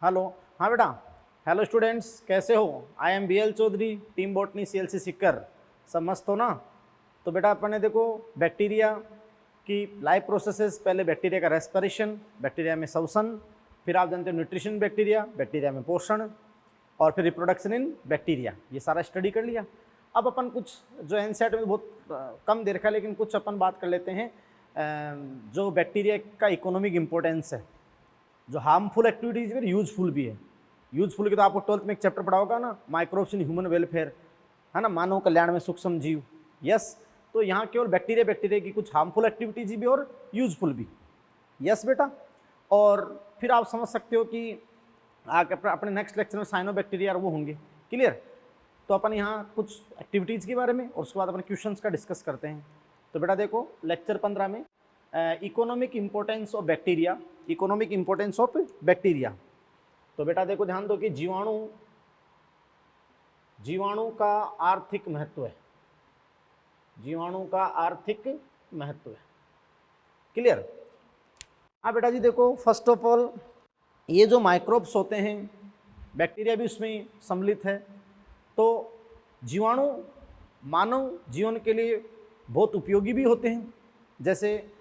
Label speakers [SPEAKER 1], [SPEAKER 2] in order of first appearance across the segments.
[SPEAKER 1] Hello. हाँ बेटा। Hello students, कैसे हो? I am B L Chaudhary, team botany CLC Sikar. सब मस्त हो ना? तो बेटा अपन ने देखो बैक्टीरिया की लाइफ प्रोसेसेस। पहले बैक्टीरिया का रेस्पिरेशन, बैक्टीरिया में श्वसन, फिर आप जानते हो न्यूट्रिशन बैक्टीरिया, बैक्टीरिया में पोषण, और फिर रिप्रोडक्शन इन बैक्टीरिया। ये सारा स्टडी कर लिया। अब अपन कुछ जो एनसीईआरटी में बहुत कम देखा, लेकिन कुछ अपन बात कर लेते हैं जो बैक्टीरिया का इकोनॉमिक इंपॉर्टेंस है, जो हार्मफुल एक्टिविटीज में यूजफुल भी है। यूजफुल की तो आपको 12th में एक चैप्टर पढ़ा होगा ना, माइक्रोब्स इन ह्यूमन वेलफेयर, है ना, मानव कल्याण में सूक्ष्म जीव। यस, तो यहाँ केवल बैक्टीरिया की कुछ हार्मफुल एक्टिविटीज भी और यूजफुल भी। यस बेटा। और फिर आप समझ सकते हो कि अपने नेक्स्ट लेक्चर में साइनोबैक्टीरिया और वो होंगे। क्लियर? तो अपन यहाँ कुछ एक्टिविटीज़ के बारे में और उसके बाद अपन क्वेश्चंस का डिस्कस करते हैं। तो बेटा देखो लेक्चर 15 में economic importance of bacteria, economic importance of bacteria. तो बेटा देखो ध्यान दो कि जीवाणु का आर्थिक महत्व है, जीवाणु का आर्थिक महत्व है। क्लियर? हाँ बेटा जी देखो, फर्स्ट ऑफ ऑल ये जो माइक्रोब्स होते हैं, बैक्टीरिया भी उसमें सम्मिलित है। तो जीवाणु मानव जीवन के लिए बहुत उपयोगी भी होते हैं, जैसे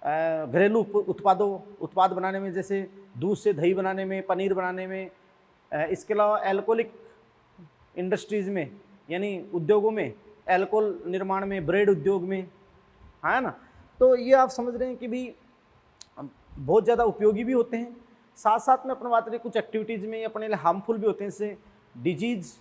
[SPEAKER 1] घरेलू उत्पाद बनाने में, जैसे दूध से दही बनाने में, पनीर बनाने में। इसके अलावा एल्कोहलिक इंडस्ट्रीज़ में, यानी उद्योगों में, एल्कोहल निर्माण में, ब्रेड उद्योग में, है ना। तो ये आप समझ रहे हैं कि भी बहुत ज़्यादा उपयोगी भी होते हैं। साथ साथ में अपन बात करें कुछ एक्टिविटीज़ में अपने लिए हार्मफुल भी होते हैं, जैसे डिजीज़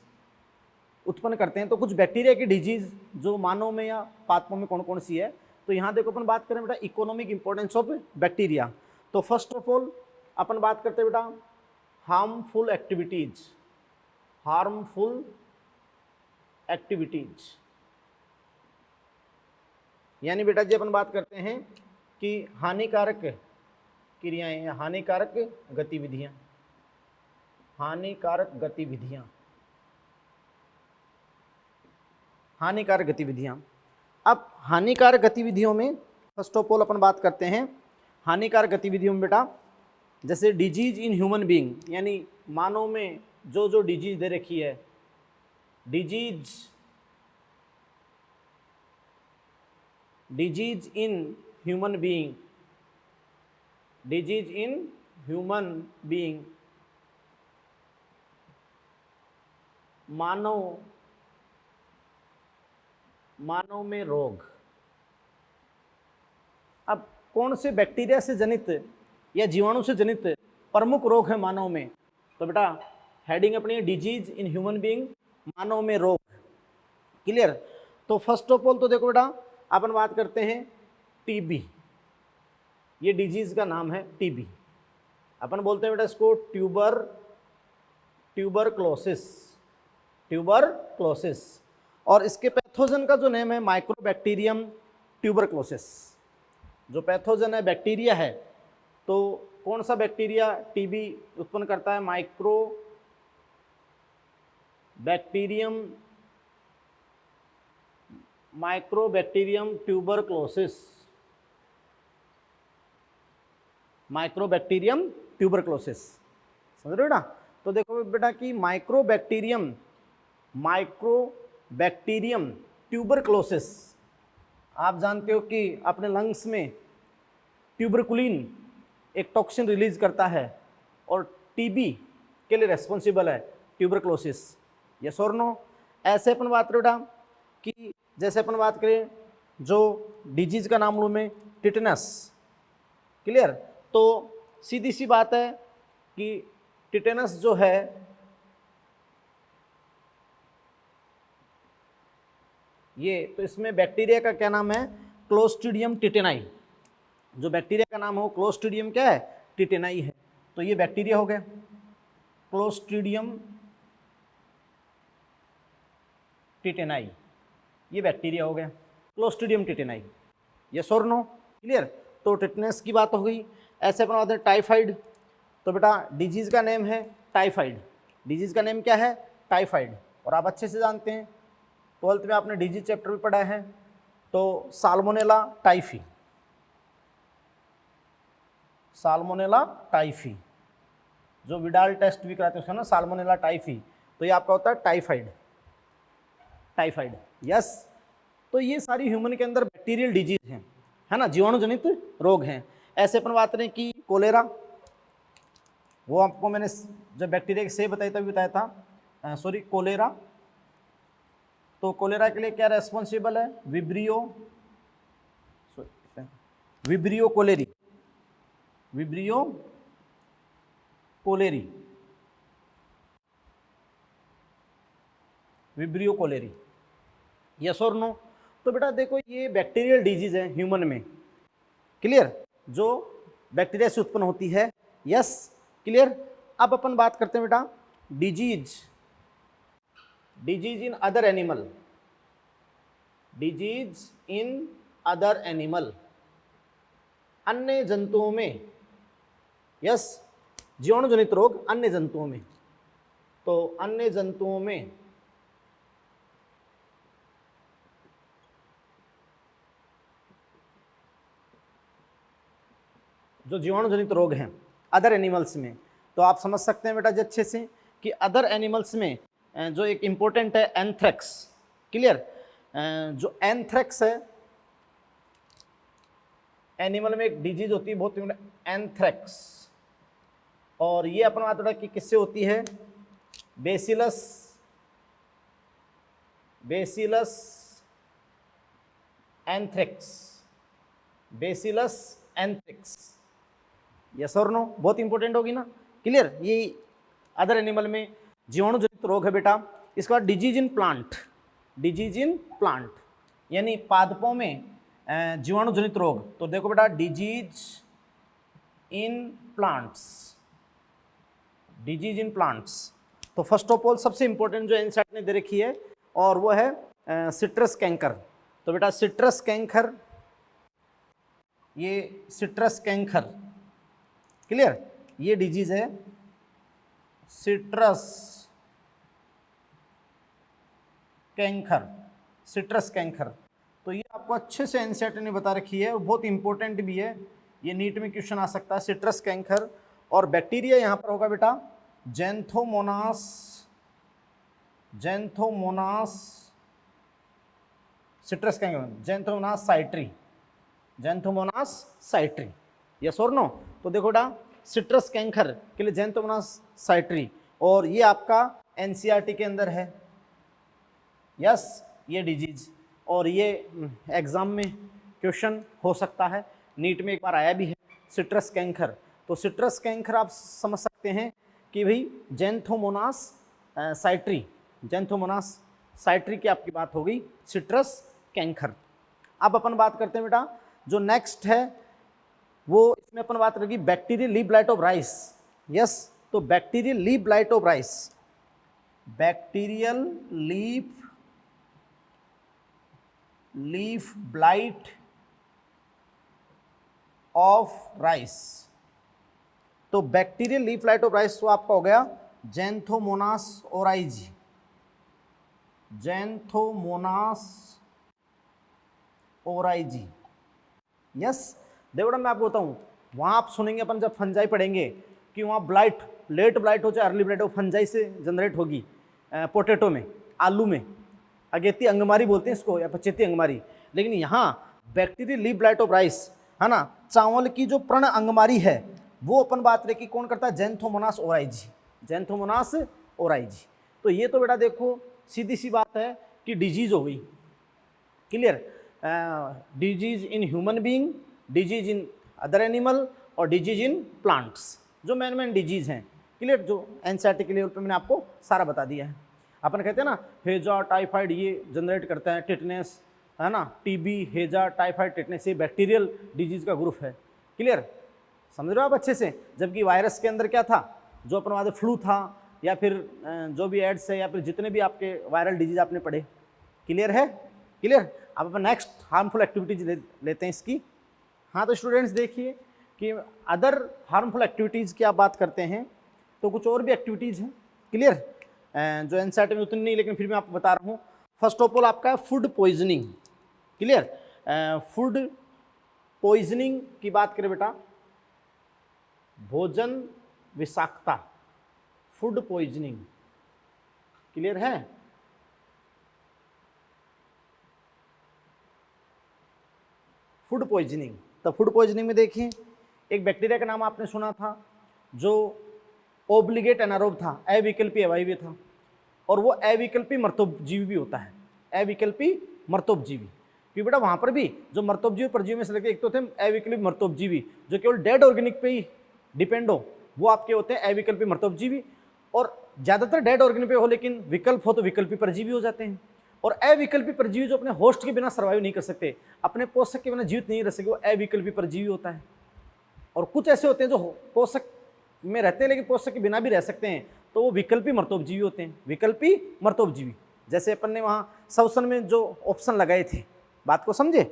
[SPEAKER 1] उत्पन्न करते हैं। तो कुछ बैक्टीरिया की डिजीज़ जो मानव में या पादपों में कौन कौन सी है, तो यहाँ देखो अपन बात करें बेटा इकोनॉमिक इंपॉर्टेंस ऑफ बैक्टीरिया। तो फर्स्ट ऑफ ऑल अपन बात करते हैं बेटा हार्मफुल एक्टिविटीज, हार्मफुल एक्टिविटीज, यानी बेटा जी अपन बात करते हैं कि हानिकारक क्रियाएं या हानिकारक गतिविधियां, हानिकारक गतिविधियां, हानिकारक गतिविधियां। अब हानिकारक गतिविधियों में फर्स्ट ऑफ ऑल अपन बात करते हैं हानिकारक गतिविधियों में बेटा, जैसे डिजीज इन ह्यूमन बीइंग, यानी मानव में जो जो डिजीज दे रखी है, disease in human being, disease in human being, मानव में रोग। अब कौन से बैक्टीरिया से जनित या जीवाणु से जनित प्रमुख रोग है मानव में? तो बेटा हेडिंग अपनी डिजीज इन ह्यूमन बीइंग, मानव में रोग। क्लियर? तो फर्स्ट ऑफ ऑल तो देखो बेटा अपन बात करते हैं टीबी, ये डिजीज का नाम है टीबी। अपन बोलते हैं बेटा इसको ट्यूबरक्लोसिस, और इसके पैथोजन का जो नेम है माइक्रोबैक्टीरियम ट्यूबरक्लोसिस। जो पैथोजन है बैक्टीरिया है, तो कौन सा बैक्टीरिया टीबी उत्पन्न करता है? Mycobacterium tuberculosis, mycobacterium tuberculosis. समझ रहे हो बेटा? तो देखो बेटा कि माइक्रोबैक्टीरियम ट्यूबरक्लोसिस, आप जानते हो कि अपने लंग्स में ट्यूबरकुलिन एक टॉक्सिन रिलीज करता है और टीबी के लिए रेस्पॉन्सिबल है ट्यूबरक्लोसिस। यस और नो? ऐसे अपन बात करें बेटा कि जैसे अपन बात करें जो डिजीज का नाम लूँ मैं टिटनस। क्लियर? तो सीधी सी बात है कि टिटेनस जो है ये, तो इसमें बैक्टीरिया का क्या नाम है? क्लोस्ट्रीडियम टिटेनाई। जो बैक्टीरिया का नाम हो क्लोस्ट्रीडियम क्या है? टिटेनाई है। तो ये बैक्टीरिया हो गया क्लोस्ट्रीडियम टिटेनाई, ये बैक्टीरिया हो गया क्लोस्ट्रीडियम टिटेनाई। यस और नो? क्लियर? तो टिटनेस की बात हो गई। ऐसे अपन बात है टाइफाइड। तो बेटा डिजीज का नेम है टाइफाइड, डिजीज का नेम क्या है? टाइफाइड। और आप अच्छे से जानते हैं 12th में आपने डिजीज चैप्टर भी पढ़ा है, तो साल्मोनेला टाइफी, साल्मोनेला टाइफी जो विडाल टेस्ट भी कराते हैं उसका ना साल्मोनेला टाइफी, तो ये आपका होता है टाइफाइड, टाइफाइड। यस, तो ये सारी ह्यूमन के अंदर बैक्टीरियल डिजीज हैं, है ना, जीवाणु जनित रोग हैं। ऐसे अपन बात करें कि कोलेरा, वो आपको मैंने जब बैक्टीरिया की से बताई तभी बताया था, सॉरी कोलेरा। तो कोलेरा के लिए क्या रेस्पॉन्सिबल है, vibrio, vibrio cholerae, vibrio cholerae, vibrio cholerae, yes और नो। तो बेटा देखो ये बैक्टीरियल डिजीज है ह्यूमन में, क्लियर, जो बैक्टीरिया से उत्पन्न होती है, यस क्लियर। अब अपन बात करते हैं बेटा disease, disease in other animal, disease in other animal, अन्य जंतुओं में, यस, जीवाणु जनित रोग अन्य जंतुओं में। तो अन्य जंतुओं में जो जीवाणु जनित रोग हैं अदर एनिमल्स में, तो आप समझ सकते हैं बेटा जी अच्छे से कि अदर एनिमल्स में जो एक इम्पोर्टेंट है एंथ्रेक्स, क्लियर। जो एंथ्रेक्स है, एनिमल में एक डिजीज होती है बहुत एंथ्रेक्स, और ये अपन बात कि किससे होती है, bacillus, bacillus anthrax, bacillus anthrax, yes और नो, बहुत इंपॉर्टेंट होगी ना, क्लियर। ये अदर एनिमल में जीवाणु जनित रोग है बेटा। इसके बाद disease in plant, disease in plant यानी पादपों में जीवाणु जनित रोग। तो देखो बेटा disease in plants, disease in plants, तो फर्स्ट ऑफ ऑल सबसे इंपॉर्टेंट जो एनसीईआरटी ने दे रखी है और वो है सिट्रस कैंकर। तो बेटा सिट्रस कैंकर, ये सिट्रस कैंकर, क्लियर, ये डिजीज है सिट्रस कैंकर, सिट्रस कैंकर। तो ये आपको अच्छे से एनसीईआरटी ने बता रखी है और बहुत इंपॉर्टेंट भी है, ये नीट में क्वेश्चन आ सकता है, सिट्रस कैंकर। और बैक्टीरिया यहाँ पर होगा बेटा Xanthomonas, Xanthomonas, citrus canker, Xanthomonas citri, Xanthomonas citri, yes और नो। तो देखो बेटा सिट्रस कैंकर के लिए जैंथोमोनास साइट्री, और ये आपका एनसीईआरटी के अंदर है, यस, ये डिजीज, और ये एग्जाम में क्वेश्चन हो सकता है, नीट में एक बार आया भी है सिट्रस कैंकर। तो सिट्रस कैंकर आप समझ सकते हैं कि भाई जैंथोमोनास साइट्री, जैंथोमोनास साइट्री की आपकी बात हो गई, सिट्रस कैंकर। अब अपन बात करते हैं बेटा जो नेक्स्ट है वो, इसमें अपन बात करेंगे bacterial leaf blight of rice, yes. तो bacterial leaf blight of rice, bacterial leaf blight of rice. तो bacterial leaf blight of rice तो आपका हो गया Xanthomonas oryzae, Xanthomonas oryzae, yes. देखो मैं आपको बताऊं, वहां आप सुनेंगे अपन जब फंजाई पढ़ेंगे कि वहां ब्लाइट, लेट ब्लाइट हो चाहे अर्ली ब्लाइट हो, फंजाई से जनरेट होगी पोटैटो में, आलू में, अगेती अंगमारी बोलते हैं इसको या पचेती अंगमारी। लेकिन यहाँ bacterial leaf blight of rice, है ना, चावल की जो पर्ण अंगमारी है वो अपन बात रहे कि कौन करता है, जैंथोमोनास ओराइजी, जैंथोमोनास ओराइजी। तो ये तो बेटा देखो सीधी सी बात है कि डिजीज हो गई, clear, disease in human being, disease in other animal और डिजीज इन प्लांट्स, जो मेन डिजीज हैं, क्लियर, जो एनसीईआरटी के लेवल पे मैंने आपको सारा बता दिया है। अपन कहते हैं ना हेजा टाइफाइड ये जनरेट करता है, टिटनेस, है ना, टीबी, हेजा, टाइफाइड, टिटनेस, ये बैक्टीरियल डिजीज का ग्रुप है, क्लियर, समझ रहे हो आप अच्छे से। जबकि वायरस के अंदर क्या था, जो अपन वादे फ्लू था, या फिर जो भी एड्स है, या फिर जितने भी आपके वायरल डिजीज आपने पढ़े, क्लियर है, क्लियर। अब अपन नेक्स्ट हार्मफुल एक्टिविटीज लेते हैं इसकी। हाँ तो स्टूडेंट्स देखिए कि अदर हार्मफुल एक्टिविटीज़ की आप बात करते हैं तो कुछ और भी एक्टिविटीज़ हैं, क्लियर, जो एनसीईआरटी में उतनी नहीं, लेकिन फिर मैं आपको बता रहा हूँ। फर्स्ट ऑफ ऑल आपका है food poisoning, clear, food poisoning की बात करें बेटा, भोजन विषाक्तता, फूड पॉइजनिंग। क्लियर है? Food poisoning. तो फूड पॉइजनिंग में देखिए, एक बैक्टीरिया का नाम आपने सुना था जो ओब्लिगेट एनारोब था, अविकल्पी अवायवीय था, और वो अविकल्पी मर्तोपजीवी भी होता है, अविकल्पी मर्तोपजीवी। क्योंकि बेटा वहाँ पर भी जो मर्तोपजीवी परजीवी में से लगते, एक तो थे अविकल्पी मर्तोपजीवी जो केवल डेड ऑर्गेनिक पे ही डिपेंड हो, वो आपके होते हैं अविकल्पी मर्तोपजीवी, और ज़्यादातर डेड ऑर्गेनिक पे हो, लेकिन विकल्प हो तो विकल्पी परजीवी हो जाते हैं। और अविकल्पी परजीवी जो अपने होस्ट के बिना सर्वाइव नहीं कर सकते, अपने पोषक के बिना जीवित नहीं रह सकते, वो अविकल्पी परजीवी होता है। और कुछ ऐसे होते हैं जो पोषक में रहते हैं लेकिन पोषक के बिना भी रह सकते हैं, तो वो विकल्पी मर्तोपजीवी होते हैं, विकल्पी मर्तोपजीवी। जैसे अपन ने वहाँ सवसन में जो ऑप्शन लगाए थे, बात को समझे?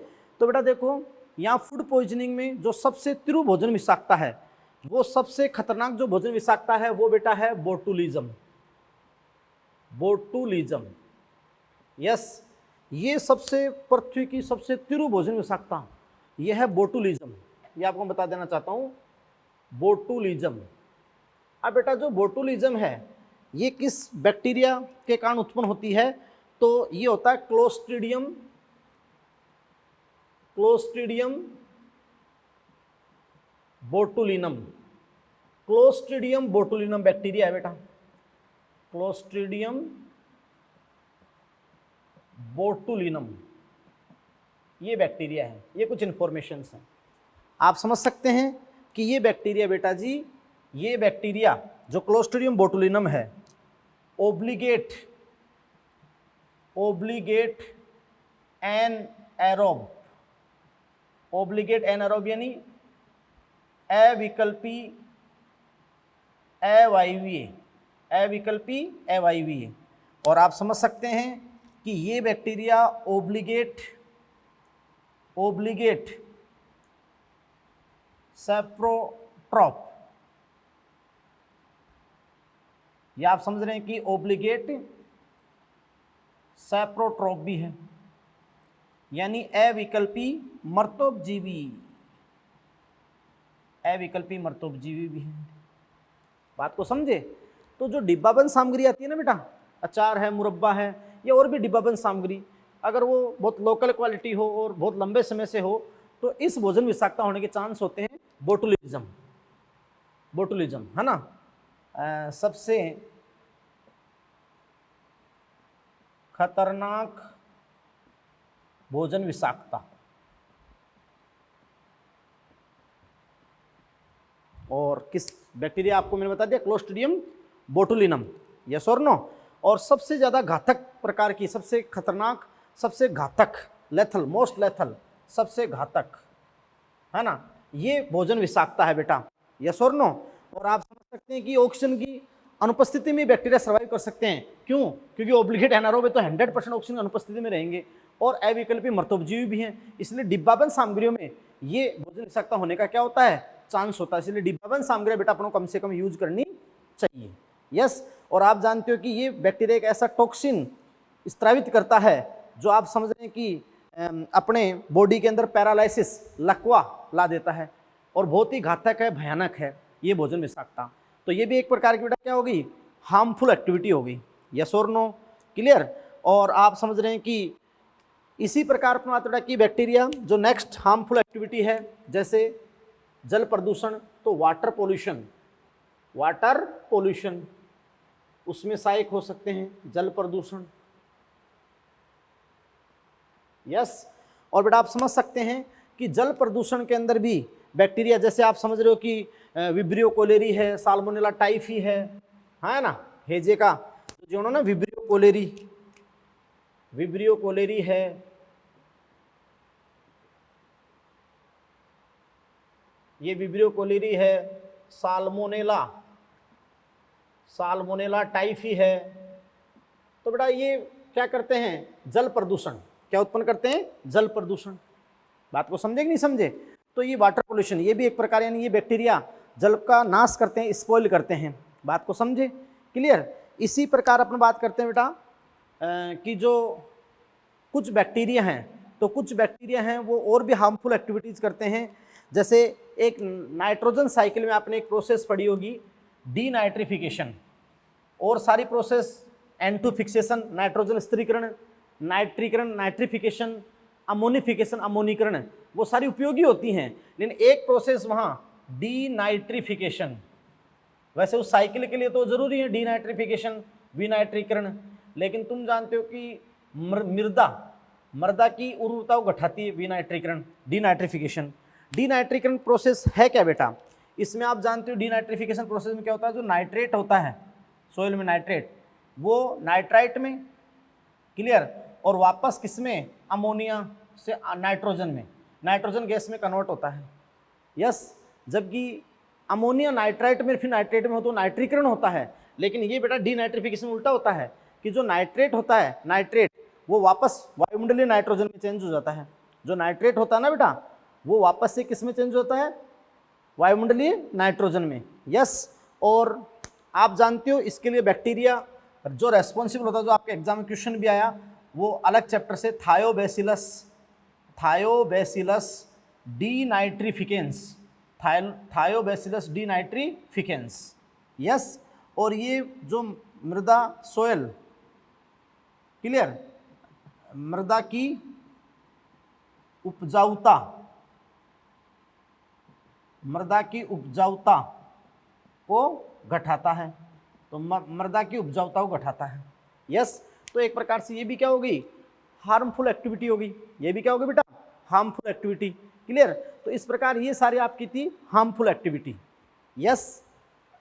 [SPEAKER 1] तो बेटा देखो, यहाँ फूड पॉइजनिंग में जो सबसे तीव्र भोजन विषाक्तता है, वो सबसे खतरनाक जो भोजन विषाक्तता है वो बेटा है बोटुलिज्म। बोटुलिज्म, यस, ये सबसे पृथ्वी की सबसे तीव्र भोजन विषाक्तता यह है बोटुलिज्म। ये आपको बता देना चाहता हूँ, बोटुलिज्म। अब बेटा जो बोटुलिज्म है ये किस बैक्टीरिया के कारण उत्पन्न होती है? तो ये होता है clostridium, clostridium botulinum. Clostridium botulinum bacteria है बेटा, क्लोस्ट्रीडियम बोटुलिनम ये बैक्टीरिया है। ये कुछ इंफॉर्मेशंस हैं, आप समझ सकते हैं कि ये बैक्टीरिया बेटा जी, ये बैक्टीरिया जो क्लोस्ट्रीडियम बोटुलिनम है, ओब्लिगेट एनएरोब, ओब्लिगेट एनएरोब यानी अविकल्पी अवायवीय, अविकल्पी अवायवीय। और आप समझ सकते हैं कि ये बैक्टीरिया ओब्लिगेट सेप्रोट्रॉप, या आप समझ रहे हैं कि ओब्लिगेट सेप्रोट्रॉप भी है, यानी अविकल्पी मर्तोपजीवी, अविकल्पी मर्तोपजीवी भी है। बात को समझे? तो जो डिब्बाबंद सामग्री आती है ना बेटा, अचार है, मुरब्बा है, या और भी डिब्बाबंद सामग्री, अगर वो बहुत लोकल क्वालिटी हो और बहुत लंबे समय से हो, तो इस भोजन विषाक्तता होने के चांस होते हैं बोटुलिज्म, बोटुलिज्म है ना। सबसे खतरनाक भोजन विषाक्तता, और किस बैक्टीरिया आपको मैंने बता दिया, क्लोस्ट्रीडियम बोटुलिनम, यस और नो। और सबसे ज़्यादा घातक प्रकार की, सबसे खतरनाक, सबसे घातक, लेथल, मोस्ट लेथल, सबसे घातक है ना, ये भोजन विषाक्तता है बेटा, यस और नो। और आप समझ सकते हैं कि ऑक्सीजन की अनुपस्थिति में बैक्टीरिया सर्वाइव कर सकते हैं। क्यों? क्योंकि ओब्लिगेट एनारोब है तो 100% ऑक्सीजन अनुपस्थिति में रहेंगे, और अविकल्पी मर्तोपजीवी भी हैं, इसलिए डिब्बाबंद सामग्रियों में ये भोजन विषाक्तता होने का क्या होता है, चांस होता है। इसलिए डिब्बाबंद सामग्री बेटा अपन को कम से कम यूज करनी चाहिए, यस। और आप जानते हो कि ये बैक्टीरिया एक ऐसा टॉक्सिन स्त्रावित करता है जो आप समझ रहे हैं कि अपने बॉडी के अंदर पैरालाइसिस, लकवा ला देता है, और बहुत ही घातक है, भयानक है ये भोजन विषाक्तता। तो ये भी एक प्रकार की बेटा क्या होगी, हार्मफुल एक्टिविटी होगी, यस और नो, क्लियर। और आप समझ रहे हैं कि इसी प्रकार अपना बेटा की बैक्टीरिया जो नेक्स्ट हार्मफुल एक्टिविटी है, जैसे जल प्रदूषण, तो वाटर पोल्यूशन उसमें सहायक हो सकते हैं, जल प्रदूषण, यस। और बेटा आप समझ सकते हैं कि जल प्रदूषण के अंदर भी बैक्टीरिया, जैसे आप समझ रहे हो कि विब्रियो कोलेरी है, साल्मोनेला टाइफी है ना, हेजे का जो ना विब्रियो कोलेरी है, ये विब्रियो कोलेरी है, साल्मोनेला टाइफी है। तो बेटा ये क्या करते हैं, जल प्रदूषण, क्या उत्पन्न करते हैं, जल प्रदूषण। बात को समझे कि नहीं समझे? तो ये वाटर पोल्यूशन, ये भी एक प्रकार, यानी ये बैक्टीरिया जल का नाश करते हैं, स्पॉइल करते हैं। बात को समझे, क्लियर। इसी प्रकार अपन बात करते हैं बेटा कि जो कुछ बैक्टीरिया हैं, तो कुछ बैक्टीरिया हैं वो और भी हार्मफुल एक्टिविटीज़ करते हैं। जैसे एक नाइट्रोजन साइकिल में आपने एक प्रोसेस पढ़ी होगी, डीनाइट्रिफिकेशन, और सारी प्रोसेस N2 फिक्सेशन, नाइट्रोजन स्थिरीकरण, नाइट्रीकरण, नाइट्रिफिकेशन, अमोनिफिकेशन, अमोनीकरण, वो सारी उपयोगी होती हैं। लेकिन एक प्रोसेस वहाँ डीनाइट्रिफिकेशन, वैसे उस साइकिल के लिए तो जरूरी है डीनाइट्रिफिकेशन, विनाइट्रीकरण, लेकिन तुम जानते हो कि मृदा की उर्वरता को घटाती है विनाइट्रीकरण, डीनाइट्रिफिकेशन। डीनाइट्रीकरण प्रोसेस है क्या बेटा? इसमें आप जानते हो डीनाइट्रिफिकेशन प्रोसेस में क्या होता है, जो नाइट्रेट होता है सोइल में, नाइट्रेट वो नाइट्राइट में, क्लियर, और वापस किसमें, अमोनिया से नाइट्रोजन में, नाइट्रोजन गैस में कन्वर्ट होता है। यस, जबकि अमोनिया नाइट्राइट में फिर नाइट्रेट में हो तो नाइट्रीकरण होता है। लेकिन ये बेटा डीनाइट्रिफिकेशन उल्टा होता है कि जो नाइट्रेट होता है, नाइट्रेट वो वापस वायुमंडलीय नाइट्रोजन में चेंज हो जाता है। जो नाइट्रेट होता है ना बेटा, वो वापस से किस में चेंज होता है, वायुमंडलीय नाइट्रोजन में। यस, और आप जानते हो इसके लिए बैक्टीरिया जो रेस्पॉन्सिबल होता है, जो आपके एग्जाम में क्वेश्चन भी आया, वो अलग चैप्टर से, थायोबैसिलस डीनाइट्रिफिकेंस, थायोबैसिलस डीनाइट्रिफिकेंस। यस, और ये जो मृदा सोयल, क्लियर, मृदा की उपजाऊता, मृदा की उपजाऊता को घटाता है। तो मृदा की उपजाऊता को घटाता है। यस, तो एक प्रकार से ये भी क्या होगी, हार्मफुल एक्टिविटी होगी। ये भी क्या होगी बेटा, हार्मफुल एक्टिविटी, क्लियर। तो इस प्रकार ये सारी आपकी थी हार्मफुल एक्टिविटी। यस,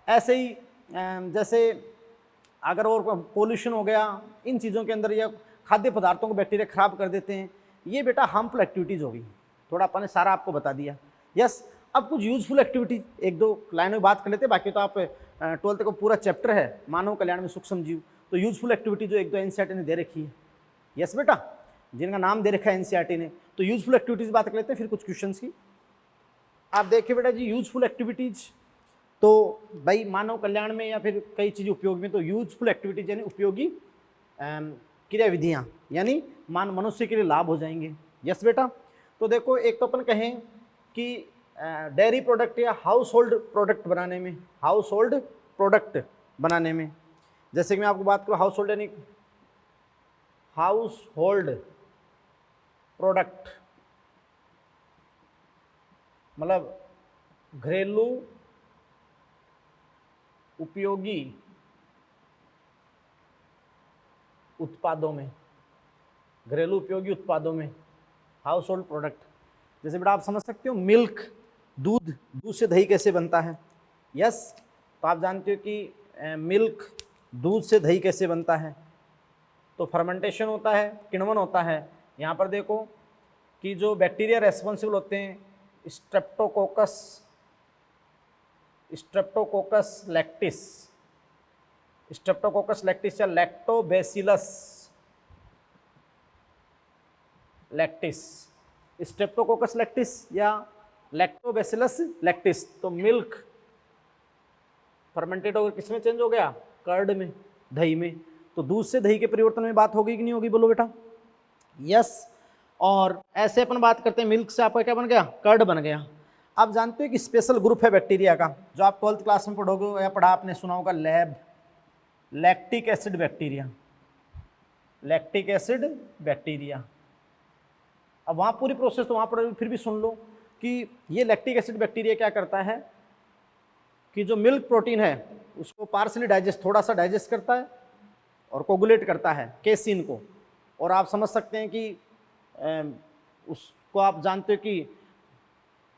[SPEAKER 1] ऐसे ही जैसे अगर और पोल्यूशन हो गया इन चीज़ों के अंदर, या खाद्य पदार्थों को बैक्टीरिया खराब कर देते हैं, ये बेटा हार्मफुल एक्टिविटीज़ होगी। थोड़ा अपन ने सारा आपको बता दिया। यस, अब कुछ यूजफुल एक्टिविटीज एक दो लाइनों में बात कर लेते हैं, बाकी तो आप 12th को पूरा चैप्टर है मानव कल्याण में सूक्ष्म जीव, तो यूजफुल एक्टिविटी जो एक दो एनसीईआरटी ने दे रखी है। यस बेटा, जिनका नाम दे रखा है एनसीईआरटी ने, तो यूजफुल एक्टिविटीज बात कर लेते हैं, फिर कुछ क्वेश्चंस की। आप देखिए बेटा जी, यूजफुल एक्टिविटीज तो भाई मानव कल्याण में या फिर कई चीज़ें उपयोग में, तो यूजफुल एक्टिविटीज यानी उपयोगी क्रियाविधियाँ, यानी मनुष्य के लिए लाभ हो जाएंगे। यस बेटा, तो देखो एक तो अपन कहें कि डेयरी प्रोडक्ट या हाउस होल्ड प्रोडक्ट बनाने में, हाउस होल्ड प्रोडक्ट बनाने में, जैसे कि मैं आपको बात करूँ हाउस होल्ड यानी हाउस होल्ड प्रोडक्ट, मतलब घरेलू उपयोगी उत्पादों में, घरेलू उपयोगी उत्पादों में हाउस होल्ड प्रोडक्ट। जैसे बेटा आप समझ सकते हो मिल्क, दूध, दूध से दही कैसे बनता है। यस, तो आप जानते हो कि मिल्क, दूध से दही कैसे बनता है, तो फर्मेंटेशन होता है, किण्वन होता है। यहाँ पर देखो कि जो बैक्टीरिया रेस्पॉन्सिबल होते हैं, स्ट्रेप्टोकोकस लैक्टिस या स्ट्रेप्टोकोकस लैक्टिस या लैक्टोबैसिलस लैक्टिस। तो मिल्क फर्मेंटेड होकर किस में चेंज हो गया, कर्ड में, दही में। तो दूध से दही के परिवर्तन में बात होगी कि नहीं होगी, बोलो बेटा। यस, और ऐसे अपन बात करते हैं मिल्क से आपका क्या बन गया, कर्ड बन गया। आप जानते हो कि स्पेशल ग्रुप है बैक्टीरिया का, जो आप 12th क्लास में पढ़ोगे या पढ़ा आपने सुना होगा, लैक्टिक एसिड बैक्टीरिया। अब वहाँ पूरी प्रोसेस तो वहाँ पर फिर भी सुन लो कि ये लैक्टिक एसिड बैक्टीरिया क्या करता है कि जो मिल्क प्रोटीन है उसको पार्सली डाइजेस्ट, थोड़ा सा डाइजेस्ट करता है और कोगुलेट करता है केसिन को। और आप समझ सकते हैं कि उसको आप जानते हो कि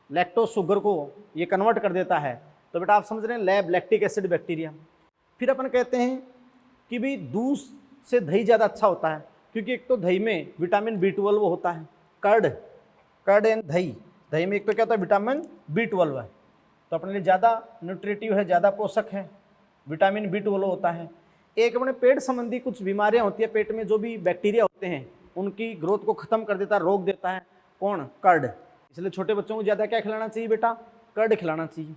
[SPEAKER 1] लैक्टोज शुगर को ये कन्वर्ट कर देता है। तो बेटा आप समझ रहे हैं लैक्टिक एसिड बैक्टीरिया। फिर अपन कहते हैं कि भाई दूध से दही ज़्यादा अच्छा होता है, क्योंकि एक तो दही में विटामिन B12 होता है, कर्ड एंड दही में एक तो क्या होता है, विटामिन B12 है, तो अपने लिए ज़्यादा न्यूट्रिटिव है, ज़्यादा पोषक है, विटामिन B12 होता है। एक अपने पेट संबंधी कुछ बीमारियां होती है, पेट में जो भी बैक्टीरिया होते हैं उनकी ग्रोथ को ख़त्म कर देता है, रोक देता है, कौन, कर्ड। इसलिए छोटे बच्चों को ज़्यादा क्या खिलाना चाहिए बेटा, कर्ड खिलाना चाहिए,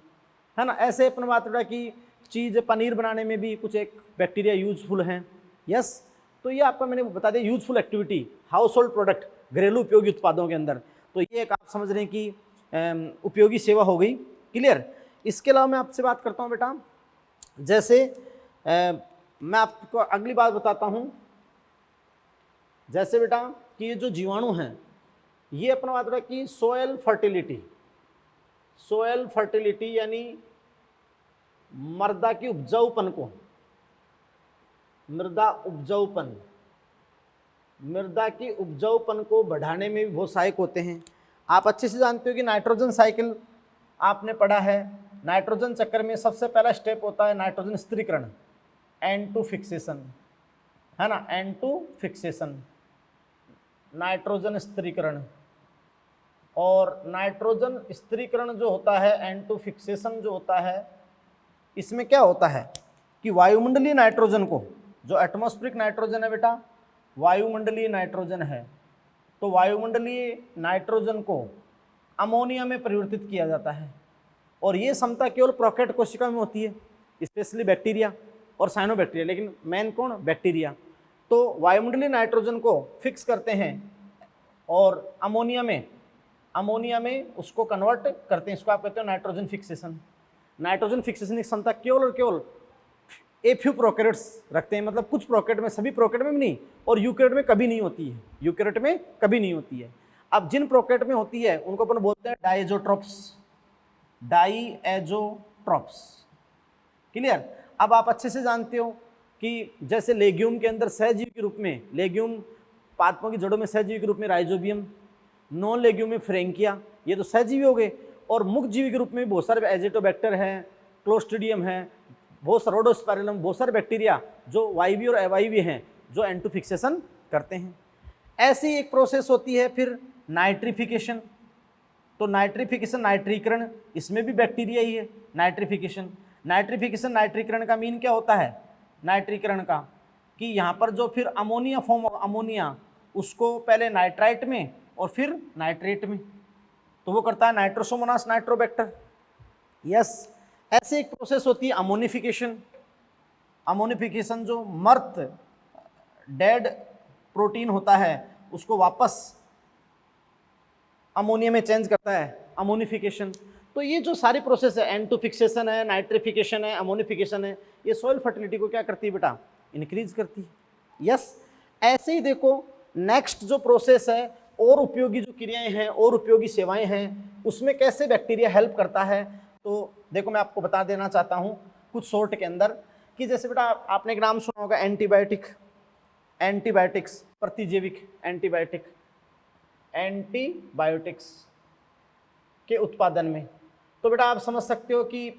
[SPEAKER 1] है ना। ऐसे अपन बात हो रहा है कि चीज़ पनीर बनाने में भी कुछ एक बैक्टीरिया यूजफुल हैं। यस, तो ये आपका मैंने बता दिया useful activity, house hold product, घरेलू उपयोगी उत्पादों के अंदर। तो ये एक आप समझ रहे हैं कि उपयोगी सेवा हो गई, क्लियर। इसके अलावा मैं आपसे बात करता हूँ बेटा, जैसे मैं आपको अगली बात बताता हूँ। जैसे बेटा कि ये जो जीवाणु हैं ये अपना बात रहा कि सोयल फर्टिलिटी यानी मृदा की उपजाऊपन को, मृदा की उपजाऊपन को बढ़ाने में भी बहुत सहायक होते हैं। आप अच्छे से जानते हो कि नाइट्रोजन साइकिल आपने पढ़ा है। नाइट्रोजन चक्र में सबसे पहला स्टेप होता है नाइट्रोजन स्थिरीकरण, N2 फिक्सेशन, है ना, N2 फिक्सेशन, नाइट्रोजन स्थिरीकरण। और नाइट्रोजन स्थिरीकरण जो होता है, N2 फिक्सेशन जो होता है, इसमें क्या होता है कि वायुमंडलीय नाइट्रोजन को, जो एटमॉस्फेरिक नाइट्रोजन है बेटा, वायुमंडलीय नाइट्रोजन है, तो वायुमंडलीय नाइट्रोजन को अमोनिया में परिवर्तित किया जाता है। और ये क्षमता केवल प्रोकैरियोट कोशिका में होती है, स्पेशली बैक्टीरिया और साइनोबैक्टीरिया, लेकिन मेन कौन, बैक्टीरिया। तो वायुमंडलीय नाइट्रोजन को फिक्स करते हैं और अमोनिया में उसको कन्वर्ट करते हैं। इसको आप कहते हो नाइट्रोजन फिक्सेशन। नाइट्रोजन फिक्सेशन की क्षमता केवल और केवल ए फ्यू प्रोकैरियोट्स रखते हैं, मतलब कुछ प्रोकैरियोट में, सभी प्रोकैरियोट में भी नहीं, और यूकैरियोट में कभी नहीं होती है, यूकैरियोट में कभी नहीं होती है। अब जिन प्रोकैरियोट में होती है उनको अपन बोलते हैं डाइएजोट्रोप्स। क्लियर। अब आप अच्छे से जानते हो कि जैसे लेग्यूम के अंदर सहजीवी के रूप में, लेग्यूम पादपों की जड़ों में सहजीवी के रूप में राइजोबियम, नॉन लेग्यूम में फ्रेंकिया, ये तो सहजीवी हो गए। और मुक्त जीवी के रूप में बहुत सारे एजिटोबैक्टर हैं, क्लोस्ट्रिडियम है, बहुत सारे रोडोस्पाइरलम, बहुत सारे बैक्टीरिया जो वायवीय और अवायवीय हैं जो N2 फिक्सेशन करते हैं। ऐसी एक प्रोसेस होती है फिर नाइट्रिफिकेशन। तो नाइट्रिफिकेशन, नाइट्रीकरण, इसमें भी बैक्टीरिया ही है। नाइट्रिफिकेशन नाइट्रीकरण का मीन क्या होता है, नाइट्रीकरण का, कि यहाँ पर जो फिर अमोनिया फॉर्म, अमोनिया उसको पहले नाइट्राइट में और फिर नाइट्रेट में, तो वो करता है नाइट्रोसोमोनास नाइट्रोबैक्टर। यस, ऐसे एक प्रोसेस होती है अमोनिफिकेशन। अमोनिफिकेशन जो मर्त डेड प्रोटीन होता है उसको वापस अमोनिया में चेंज करता है, अमोनिफिकेशन। तो ये जो सारी प्रोसेस है, N2 फिक्सेशन है, नाइट्रिफिकेशन है, अमोनिफिकेशन है, ये सॉइल फर्टिलिटी को क्या करती है बेटा, इंक्रीज करती है। यस, ऐसे ही देखो नेक्स्ट जो प्रोसेस है, और उपयोगी जो क्रियाएं हैं और उपयोगी सेवाएं हैं, उसमें कैसे बैक्टीरिया हेल्प करता है। तो देखो मैं आपको बता देना चाहता हूँ कुछ शॉर्ट के अंदर कि जैसे बेटा आपने एक नाम सुना होगा एंटीबायोटिक्स, प्रतिजैविक एंटीबायोटिक्स के उत्पादन में। तो बेटा आप समझ सकते हो कि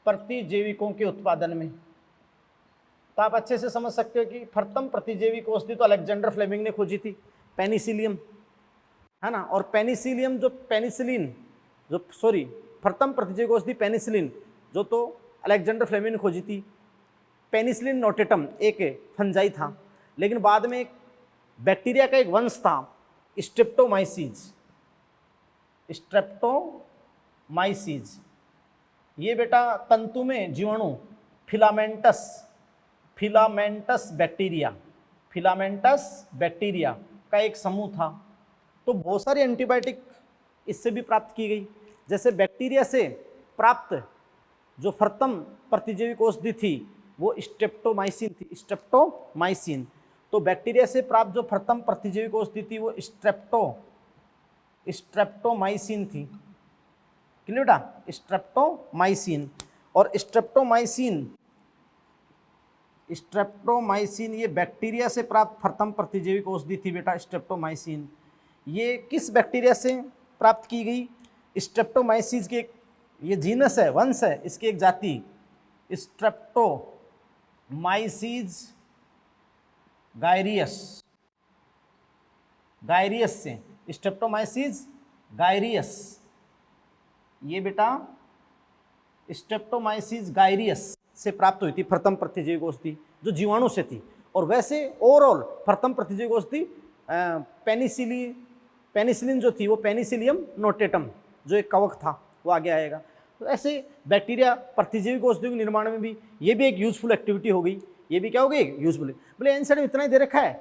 [SPEAKER 1] प्रतिजैविकों के उत्पादन में, तो आप अच्छे से समझ सकते हो कि प्रथम प्रतिजैविक औषधि तो अलेक्जेंडर फ्लेमिंग ने खोजी थी, पेनिसिलियम, है ना। और प्रथम प्रतिजैविक औषधि पेनिसिलिन जो तो अलेक्जेंडर फ्लेमिंग ने खोजी थी। पेनिसिलिन नोटेटम एक फंजाई था, लेकिन बाद में एक बैक्टीरिया का एक वंश था स्ट्रेप्टोमाइसीज। ये बेटा तंतु में जीवाणु फिलामेंटस बैक्टीरिया का एक समूह था। तो बहुत सारी एंटीबायोटिक इससे भी प्राप्त की गई। जैसे बैक्टीरिया से प्राप्त जो प्रथम प्रतिजैविक औषधि थी वो स्ट्रेप्टोमाइसिन। तो बैक्टीरिया से प्राप्त जो प्रथम प्रतिजैविक औषधि थी वो स्ट्रेप्टोमाइसिन थी। क्लियर बेटा, स्ट्रेप्टोमाइसिन। और स्ट्रेप्टोमाइसिन ये बैक्टीरिया से प्राप्त प्रथम प्रतिजैविक औषधि थी बेटा, स्ट्रेप्टोमाइसिन। ये किस बैक्टीरिया से प्राप्त की गई, स्ट्रेप्टोमाइसिस के ये जीनस है, वंश है, इसकी एक जाति स्ट्रेप्टोमाइसीज गायरियस से, स्ट्रेप्टोमाइसीज गायरियस, ये बेटा स्ट्रेप्टोमाइसीज गायरियस से प्राप्त हुई थी प्रथम प्रतिजैविक औषधि जो जीवाणु से थी। और वैसे ओवरऑल प्रथम प्रतिजैविक औषधि पेनिसिलिन जो थी वो पेनिसिलियम नोटेटम जो एक कवक था वो आगे आएगा। तो ऐसे बैक्टीरिया प्रतिजैविक औषधियों के निर्माण में भी ये भी एक यूजफुल एक्टिविटी हो गई। ये भी क्या हो गई, यूजफुल। बोले एनसाइड में इतना ही दे रखा है,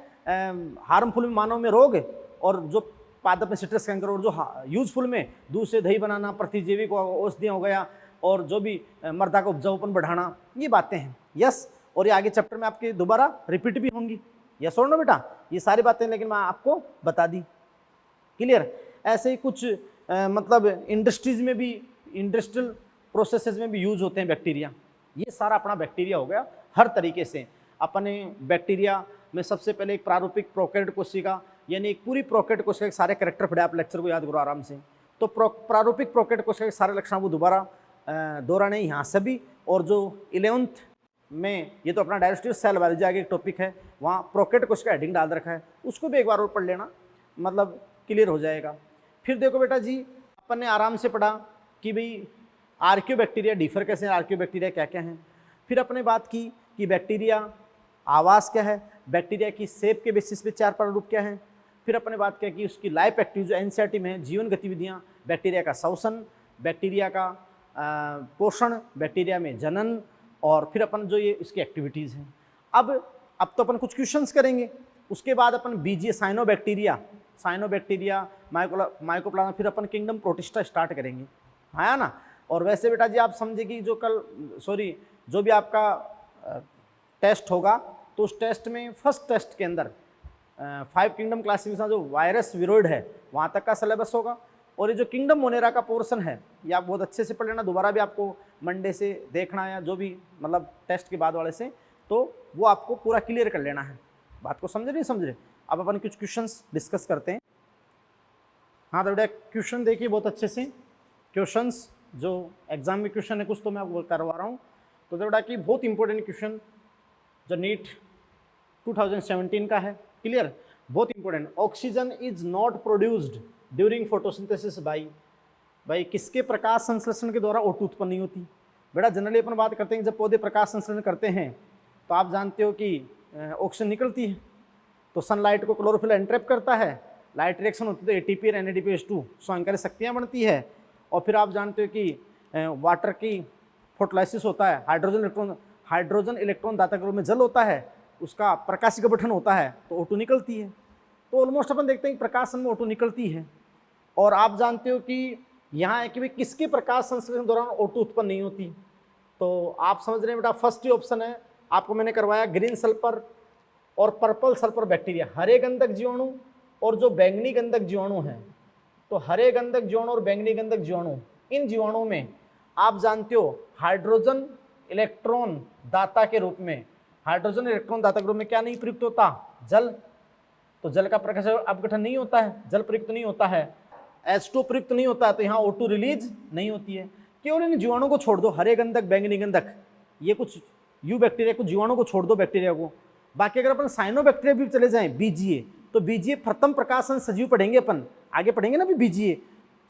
[SPEAKER 1] हार्मफुल में मानव में रोग, और जो पादप में सिट्रस कैंकर, और जो यूजफुल में दूध से दही बनाना, प्रतिजैविक औषधियाँ हो गया, और जो भी मृदा का उपजाऊपन बढ़ाना, ये बातें हैं। यस, और ये आगे चैप्टर में आपके दोबारा रिपीट भी होंगी। यस और नो बेटा, ये सारी बातें लेकिन मैं आपको बता दी। क्लियर। ऐसे ही कुछ मतलब इंडस्ट्रीज में भी, इंडस्ट्रियल प्रोसेसेस में भी यूज होते हैं बैक्टीरिया। ये सारा अपना बैक्टीरिया हो गया हर तरीके से। अपने बैक्टीरिया में सबसे पहले एक प्रारूपिक प्रोकैरियोट कोशिका, यानी एक पूरी प्रोकैरियोट कोशिका के सारे कैरेक्टर पढ़े, आप लेक्चर को याद करो आराम से। तो प्रारूपिक प्रोकैरियोट कोशिका के सारे लक्षण को दोबारा दोहराने यहाँ से भी। और जो 11th में, ये तो अपना डाइजेस्टिव सेल बायोलॉजी आगे एक टॉपिक है, वहाँ प्रोकैरियोट कोशिका हेडिंग डाल रखा है, उसको भी एक बार और पढ़ लेना, मतलब क्लियर हो जाएगा। फिर देखो बेटा जी, अपन ने आराम से पढ़ा कि भाई आर्कियोबैक्टीरिया डिफर कैसे हैं, आर्कियोबैक्टीरिया क्या क्या हैं। फिर अपने बात की कि बैक्टीरिया आवास क्या है, बैक्टीरिया की शेप के बेसिस पे 4 प्रारूप क्या हैं। फिर अपने बात किया कि उसकी लाइफ एक्टिव जो एनसीईआरटी में है, जीवन गतिविधियाँ, बैक्टीरिया का श्वसन, बैक्टीरिया का पोषण, बैक्टीरिया में जनन, और फिर अपन जो ये इसकी एक्टिविटीज़ हैं। अब तो अपन कुछ क्वेश्चंस करेंगे, उसके बाद अपन बीजीए साइनोबैक्टीरिया, माइकोप्लाज्मा, फिर अपन किंगडम प्रोटिस्टा स्टार्ट करेंगे, है ना। और वैसे बेटा जी आप समझे कि जो भी आपका टेस्ट होगा, तो उस टेस्ट में फर्स्ट टेस्ट के अंदर 5 किंगडम क्लासिफिकेशन जो वायरस विरोइड है वहाँ तक का सिलेबस होगा। और ये जो किंगडम मोनेरा का पोर्शन है, ये आप बहुत अच्छे से पढ़ लेना, दोबारा भी आपको मंडे से देखना है, जो भी मतलब टेस्ट के बाद वाले से, तो वो आपको पूरा क्लियर कर लेना है। बात को समझे नहीं समझे। अब अपन कुछ क्वेश्चंस डिस्कस करते हैं। हाँ तो बेटा क्वेश्चन देखिए बहुत अच्छे से, क्वेश्चंस जो एग्जाम में क्वेश्चन है कुछ तो मैं आपको करवा रहा हूँ। तो बेटा कि बहुत इंपॉर्टेंट क्वेश्चन जो नीट 2017 का है, क्लियर, बहुत important. Oxygen is not produced during photosynthesis by किसके प्रकाश संश्लेषण के द्वारा O2 उत्पन्न नहीं होती। बेटा जनरली अपन बात करते हैं जब पौधे प्रकाश संश्लेषण करते हैं तो आप जानते हो कि ऑक्सीजन निकलती है, तो सनलाइट को क्लोरोफिल एंट्रैप करता है, लाइट रिएक्शन होती है तो ATP और NADPH2 स्वांकर्य शक्तियाँ बनती है। और फिर आप जानते हो कि वाटर की फोटोलाइसिस होता है, हाइड्रोजन इलेक्ट्रॉन दाता रूप में जल होता है, उसका प्रकाशीय गठन होता है तो O2 निकलती है। तो ऑलमोस्ट अपन देखते हैं कि प्रकाशन में O2 निकलती है। और आप जानते हो कि यहाँ है कि भाई किसके प्रकाश संश्लेषण के दौरान O2 उत्पन्न नहीं होती। तो आप समझ रहे हैं बेटा, फर्स्ट ही ऑप्शन है आपको मैंने करवाया, ग्रीन सल्फर और पर्पल सल्फर बैक्टीरिया, हरे गंधक जीवाणु और जो बैंगनी गंधक जीवाणु हैं। तो हरे गंधक जीवाणु और बैंगनी गंधक जीवाणु, इन जीवाणुओं में आप जानते हो हाइड्रोजन इलेक्ट्रॉन दाता के रूप में, हाइड्रोजन इलेक्ट्रॉन दाता के रूप में क्या नहीं प्रयुक्त होता, जल। तो जल का प्रकाश अपघटन नहीं होता है, जल प्रयुक्त नहीं होता है, H2 प्रयुक्त नहीं होता है, तो यहाँ O2 रिलीज नहीं होती है। केवल इन जीवाणु को छोड़ दो, हरे गंधक बैंगनी गंधक, ये कुछ यू बैक्टीरिया, कुछ जीवाणु को छोड़ दो बैक्टीरिया को। बाकी अगर अपन साइनोबैक्टीरिया भी चले जाएं, बीजीए, तो बीजीए प्रथम प्रकाशन सजीव पढ़ेंगे अपन, आगे पढ़ेंगे ना भी बीजीए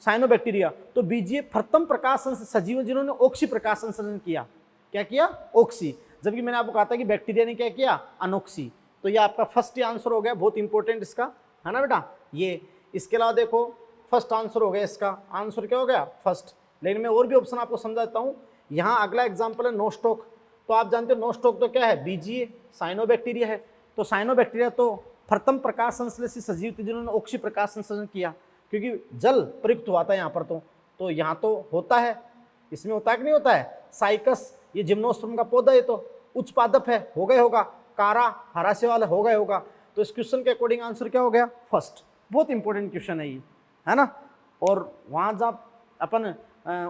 [SPEAKER 1] साइनोबैक्टीरिया। तो बीजीए प्रथम प्रकाशन सजीव जिन्होंने ऑक्सी प्रकाशन संश्लेषण किया, क्या किया, ऑक्सी। जबकि मैंने आपको कहा था कि बैक्टीरिया ने क्या किया, अनोक्सी। तो ये आपका फर्स्ट ही आंसर हो गया, बहुत इंपॉर्टेंट इसका, है ना बेटा ये। इसके अलावा देखो फर्स्ट आंसर हो गया, इसका आंसर क्या हो गया, फर्स्ट। लेकिन मैं और भी ऑप्शन आपको समझाता हूँ। यहाँ अगला एग्जाम्पल है नोस्टॉक। तो आप जानते हो नोस्टॉक तो क्या है, बीजीए साइनोबैक्टीरिया है। तो साइनोबैक्टीरिया तो प्रथम प्रकाश संश्लेषित सजीव थे जिन्होंने ऑक्सी प्रकाश संश्लेषण किया, क्योंकि जल प्रयुक्त हुआ था यहाँ पर। तो यहाँ तो होता है, इसमें होता है कि नहीं होता है। साइकस, ये जिम्नोस्पर्म का पौधा है, तो उच्च पादप है, हो गया होगा। कारा हरा से वाला हो गया होगा। तो इस क्वेश्चन के अकॉर्डिंग आंसर क्या हो गया, फर्स्ट। बहुत इंपॉर्टेंट क्वेश्चन है ये, है ना। और वहाँ जब अपन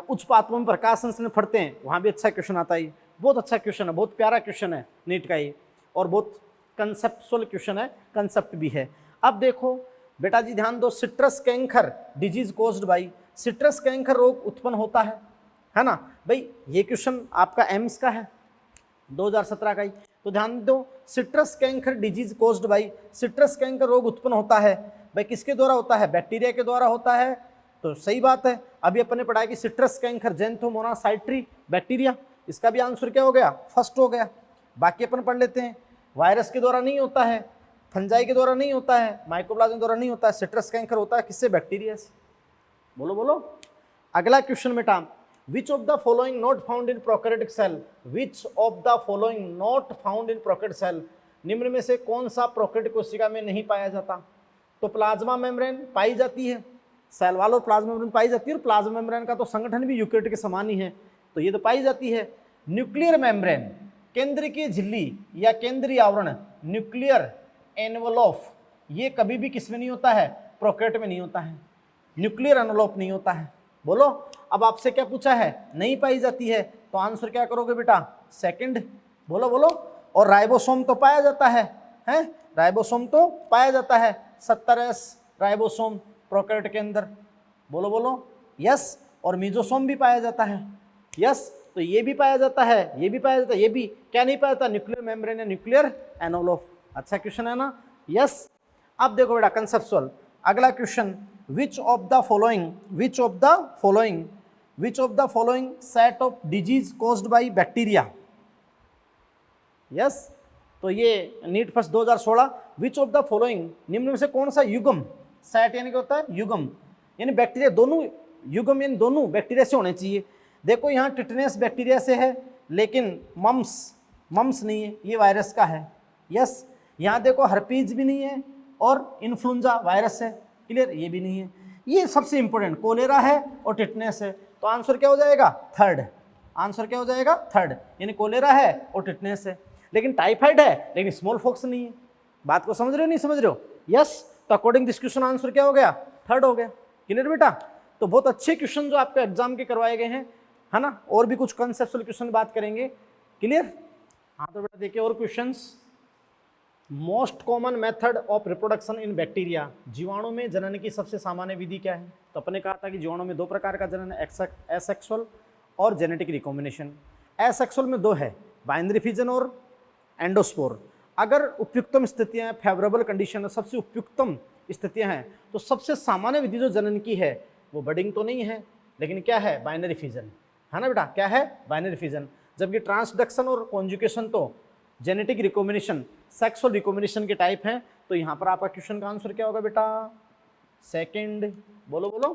[SPEAKER 1] उच्च पादपों में प्रकाश संश्लेषण पढ़ते हैं, वहाँ भी अच्छा क्वेश्चन आता है। बहुत अच्छा क्वेश्चन है, बहुत प्यारा क्वेश्चन है नीट का ये, और बहुत कंसेप्चुअल क्वेश्चन है, कंसेप्ट भी है। अब देखो बेटा जी ध्यान दो, citrus canker disease caused by, citrus canker रोग उत्पन्न होता है ना भाई। ये क्वेश्चन आपका एम्स का है 2017 का ही। तो ध्यान दो, citrus canker disease caused by, citrus canker रोग उत्पन्न होता है भाई किसके द्वारा होता है, बैक्टीरिया के द्वारा होता है। तो सही बात है, अभी अपन ने पढ़ा कि सिट्रस कैंकर जेंथोमोनास साइट्री बैक्टीरिया, इसका भी आंसर क्या हो गया, फर्स्ट हो गया। बाकी अपन पढ़ लेते हैं, वायरस के द्वारा नहीं होता है, फंजाई के द्वारा नहीं होता है, माइकोप्लाज्मा द्वारा नहीं होता है, सिट्रस कैंकर होता है किससे, बैक्टीरिया से। बोलो बोलो। अगला क्वेश्चन बेटा, which of the following not found in prokaryotic cell, which of the following not found in prokaryotic cell, निम्न में से कौन सा प्रोकैरियोटिक कोशिका में नहीं पाया जाता। तो प्लाज्मा मेम्ब्रेन पाई जाती है, सेल वॉल और प्लाज्मा मेम्ब्रेन पाई जाती है। और प्लाज्मा मेम्ब्रेन का तो संगठन भी यूकेरियोट के समान ही है, तो ये तो पाई जाती है। न्यूक्लियर मेम्ब्रेन, केंद्रीय झिल्ली या केंद्रीय आवरण, न्यूक्लियर एनवलप, ये कभी भी किसमें नहीं होता है, प्रोकैरियोट में नहीं होता है, न्यूक्लियर एनवलप नहीं होता है। बोलो, अब आपसे क्या पूछा है, नहीं पाई जाती है, तो आंसर क्या करोगे बेटा, सेकंड। बोलो बोलो। और राइबोसोम तो पाया जाता है, हैं, राइबोसोम तो पाया जाता है, 70S राइबोसोम प्रोकैरियोट के अंदर। बोलो बोलो, यस। और मीजोसोम भी पाया जाता है, यस। तो ये भी पाया जाता है, ये भी पाया जाता है, ये भी क्या नहीं पाया जाता, न्यूक्लियर मेम्ब्रेन या न्यूक्लियर एनवलप। अच्छा क्वेश्चन है ना, यस। अब देखो बेटा कंसेप्चुअल, अगला question, which of the following set of disease caused by bacteria. Yes, तो ये NEET first 2016, which of the following, निम्न में से कौन सा युग्म, सेट यानी क्या होता है, युग्म यानी बैक्टीरिया, दोनों युग्म यानी दोनों बैक्टीरिया से होने चाहिए। देखो यहाँ टिटनेस बैक्टीरिया से है, लेकिन मम्स नहीं है, ये वायरस का है, यस। यहाँ देखो हर्पीज भी नहीं है और इन्फ्लुएंजा वायरस है, क्लियर, ये भी नहीं है। ये सबसे इंपॉर्टेंट, कोलेरा है और टिटनेस है, तो आंसर क्या हो जाएगा, थर्ड। आंसर क्या हो जाएगा, थर्ड, यानी कोलेरा है और टिटनेस है। लेकिन टाइफाइड है, लेकिन स्मॉल फॉक्स नहीं है। बात को समझ रहे हो, नहीं समझ रहे हो, यस। तो अकॉर्डिंग दिस क्वेश्चन आंसर क्या हो गया, थर्ड हो गया, क्लियर बेटा। तो बहुत अच्छे क्वेश्चन जो आपके एग्जाम के करवाए गए हैं, है ना। और भी कुछ कंसेप्चुअल क्वेश्चन बात करेंगे, क्लियर। हाँ तो बेटा देखिए और questions, most common method of reproduction in bacteria, जीवाणु में जनन की सबसे सामान्य विधि क्या है। तो अपने कहा था कि जीवाणु में दो प्रकार का जनन है, एसेक्सुअल और जेनेटिक रिकॉम्बिनेशन। एसेक्सुअल में दो है, बाइनरी फिजन और एंडोस्पोर। अगर उपयुक्तम स्थितियां, फेवरेबल कंडीशन, सबसे उपयुक्तम स्थितियां हैं, तो सबसे सामान्य विधि जो जनन की है वो बडिंग तो नहीं है, लेकिन क्या है, बाइनरी फिजन, है ना बेटा, क्या है, बाइनरी फिजन। जबकि ट्रांसडक्शन और कॉन्जुगेशन तो जेनेटिक रिकॉम्बिनेशन, सेक्सुअल रिकॉम्बिनेशन के टाइप हैं। तो यहाँ पर आपका क्वेश्चन का आंसर क्या होगा बेटा, सेकंड। बोलो बोलो,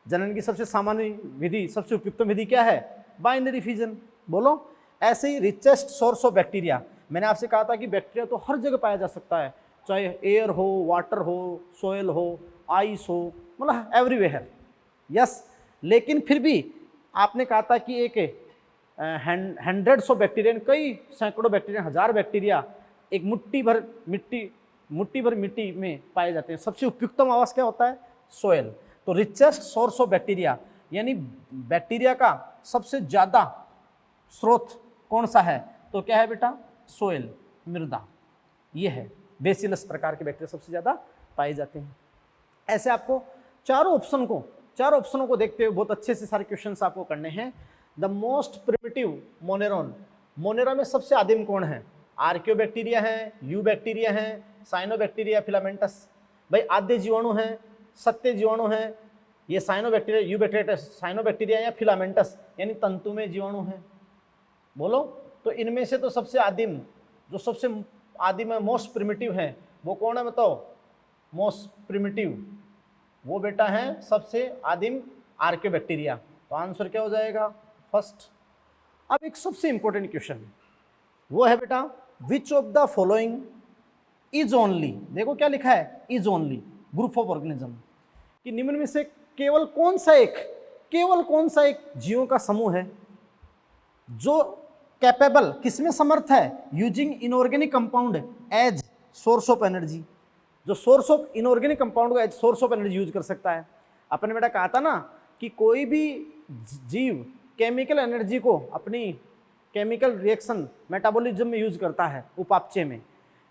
[SPEAKER 1] जनन की सबसे सामान्य विधि, सबसे उपयुक्तम विधि क्या है, बाइनरी फिजन। बोलो। ऐसे ही रिचेस्ट सोर्स ऑफ बैक्टीरिया, मैंने आपसे कहा था कि बैक्टीरिया तो हर जगह पाया जा सकता है, चाहे एयर हो, वाटर हो, सोयल हो, आइस हो, मतलब एवरीवेयर, यस। लेकिन फिर भी आपने कहा था कि एक हंड्रेड्स ऑफ बैक्टीरिया, कई सैकड़ों बैक्टीरिया, हजार बैक्टीरिया एक मुट्ठी भर मिट्टी में पाए जाते हैं। सबसे उपयुक्तम आवास क्या होता है, सोयल। तो रिचेस्ट सोर्स ऑफ बैक्टीरिया यानी बैक्टीरिया का सबसे ज़्यादा स्रोत कौन सा है, तो क्या है बेटा, सोयल, मृदा, ये है। बेसिलस प्रकार के बैक्टीरिया सबसे ज़्यादा पाए जाते हैं। ऐसे आपको चारों ऑप्शनों को देखते हुए बहुत अच्छे से सारे क्वेश्चंस आपको करने हैं। द मोस्ट प्रिमिटिव मोनेरॉन, मोनेरा में सबसे आदिम कौन है, आर्कियोबैक्टीरिया है, यूबैक्टीरिया है, साइनोबैक्टीरिया, फिलामेंटस। भाई आद्य जीवाणु हैं, सत्य जीवाणु हैं, ये साइनोबैक्टीरिया, यूबैक्टीरिया, साइनोबैक्टीरिया या फिलामेंटस यानी तंतु में जीवाणु हैं। बोलो, तो इनमें से तो सबसे आदिम, जो सबसे आदिम है, मोस्ट प्रिमिटिव है, वो कौन है बताओ, मोस्ट प्रिमिटिव, वो बेटा है सबसे आदिम आर्कियोबैक्टीरिया। तो आंसर क्या हो जाएगा, फर्स्ट। अब एक सबसे इंपॉर्टेंट क्वेश्चन वो है बेटा, which of the following is only, देखो क्या लिखा है, is only group of organism, कि निम्न में से केवल कौन सा एक जीवों का समूह है जो कैपेबल, किसमें समर्थ है, using inorganic compound as source of energy, जो सोर्स ऑफ इनऑर्गेनिक कंपाउंड को as source of energy use कर सकता है। अपने बेटा कहा था ना कि कोई भी जीव केमिकल एनर्जी को अपनी केमिकल रिएक्शन मेटाबॉलिज्म में यूज करता है, उपापचय में।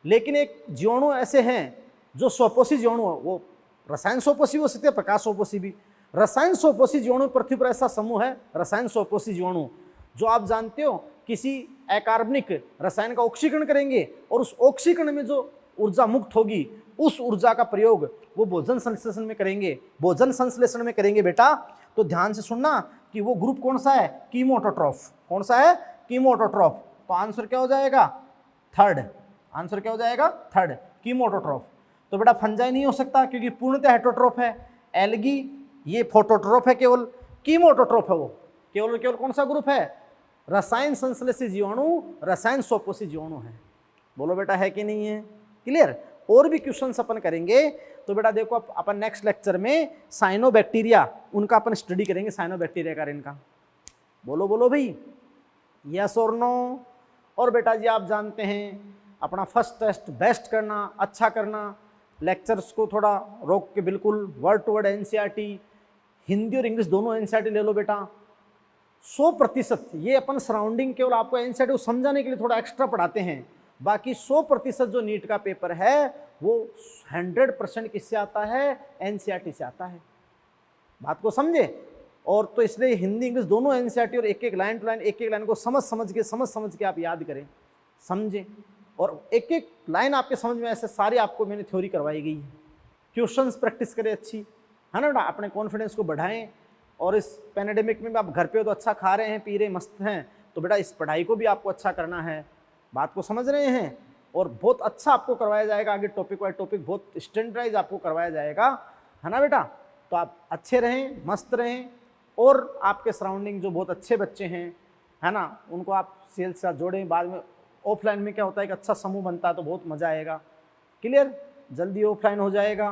[SPEAKER 1] लेकिन एक जीवाणु ऐसे हैं जो स्वपोषी जीवाणु है, वो रसायन स्वपोषी हो सकते हैं, प्रकाश स्वपोषी भी। रसायन स्वपोषी जीवाणु पृथ्वी पर ऐसा समूह है, रसायन स्वपोषी जीवाणु, जो आप जानते हो किसी अकार्बनिक रसायन का ऑक्सीकरण करेंगे और उस ऑक्सीकरण में जो ऊर्जा मुक्त होगी, उस ऊर्जा का प्रयोग वो भोजन संश्लेषण में करेंगे बेटा। तो ध्यान से सुनना कि वो ग्रुप कौन सा है, कीमोटोट्रॉफ। कौन सा है, कीमोटोट्रॉफ। तो आंसर क्या हो जाएगा, थर्ड। आंसर क्या हो जाएगा, थर्ड, कीमोटोट्रॉफ। तो बेटा फंजाई नहीं हो सकता क्योंकि पूर्णतः हेटरोट्रॉफ है। एल्गी ये फोटोट्रॉफ है, केवल कीमोटोट्रॉफ है वो। केवल कौन सा ग्रुप है, रसायन संश्लेषी जीवाणु, रसायन स्वपोषी जीवाणु है। बोलो बेटा है कि नहीं है, क्लियर। और भी क्वेश्चंस अपन करेंगे। तो बेटा देखो अपन नेक्स्ट लेक्चर में साइनोबैक्टीरिया, उनका अपन स्टडी करेंगे, साइनोबैक्टीरिया का इनका। बोलो बोलो भाई, यस और नो। और बेटा जी आप जानते हैं अपना फर्स्ट टेस्ट बेस्ट करना, अच्छा करना, लेक्चर्स को थोड़ा रोक के बिल्कुल word to word NCERT, Hindi और इंग्लिश दोनों एनसीईआरटी ले लो बेटा 100%। ये अपन सराउंडिंग केवल आपको एनसीईआरटी को समझाने के लिए थोड़ा एक्स्ट्रा पढ़ाते हैं, बाकी 100% जो नीट का पेपर है वो 100% किससे आता है, एनसीईआरटी से आता है। बात को समझे। और तो इसलिए हिंदी इंग्लिश दोनों एनसीईआरटी और एक एक लाइन टू लाइन, एक एक लाइन को समझ समझ के आप याद करें, समझे। और एक एक लाइन आपके समझ में ऐसे सारी आपको मैंने थ्योरी करवाई गई है। क्वेश्चंस प्रैक्टिस करें अच्छी, है ना बेटा, अपने कॉन्फिडेंस को बढ़ाएं। और इस पैंडेमिक में आप घर पे हो तो अच्छा खा रहे हैं, पी रहे, मस्त हैं, तो बेटा इस पढ़ाई को भी आपको अच्छा करना है। बात को समझ रहे हैं। और बहुत अच्छा आपको करवाया जाएगा आगे, टॉपिक वाइज टॉपिक बहुत स्टैंडर्डाइज आपको करवाया जाएगा, है ना बेटा। तो आप अच्छे रहें, मस्त रहें, और आपके सराउंडिंग जो बहुत अच्छे बच्चे हैं, है ना, उनको आप सेल से साथ जोड़ें। बाद में ऑफलाइन में क्या होता है, एक अच्छा समूह बनता है तो बहुत मज़ा आएगा। क्लियर, जल्दी ऑफलाइन हो जाएगा।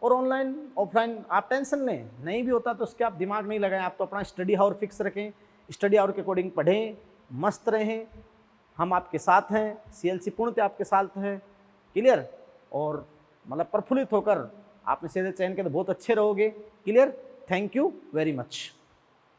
[SPEAKER 1] और ऑनलाइन ऑफलाइन आप टेंशन लें, नहीं भी होता तो उसके आप दिमाग नहीं लगाएं, आप तो अपना स्टडी आवर फिक्स रखें, स्टडी आवर के अकॉर्डिंग पढ़ें, मस्त रहें। हम आपके साथ हैं, सीएलसी पूर्णतः आपके साथ है। क्लियर, और मतलब प्रफुल्लित होकर आपने सीधे चयन के तो बहुत अच्छे रहोगे। Clear, thank you very much.